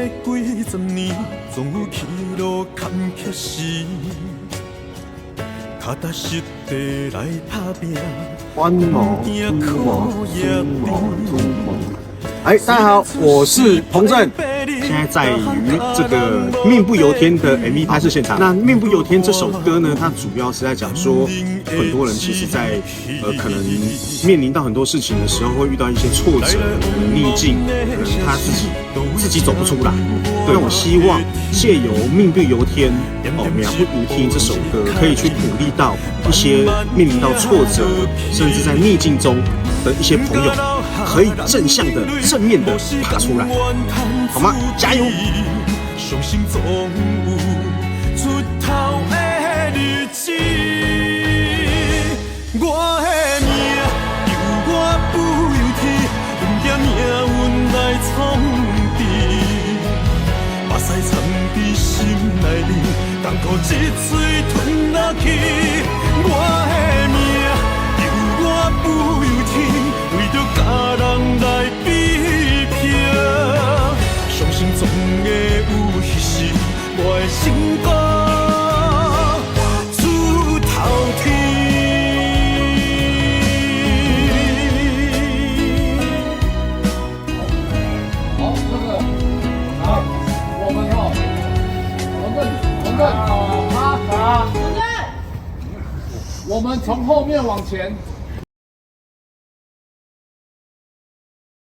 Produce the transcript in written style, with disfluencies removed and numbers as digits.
几十年，总有起落坎坷时，脚踏实地来打拼。欢某出谋，出谋出谋。哎，大家好，我是彭正，现在在于这个《命不由天》的 MV 拍摄现场。那《命不由天》这首歌呢，它主要是在讲说，很多人其实在可能面临到很多事情的时候，会遇到一些挫折、逆境，可能他自己走不出来。那我希望借由《命不由天》秒不如听这首歌，可以去鼓励到一些面临到挫折，甚至在逆境中的一些朋友，可以正向的、正面的爬出来，好吗？加油！相信总有出头的日子，我的命由我不由天，不惊命运来冲击，目屎藏在心内里，甘苦一嘴吞落去。我的命由我不由天，为着家人来比拼，相信总会有迄时我的成功出头天。好，这个好，我们彭正，我们从后面往前。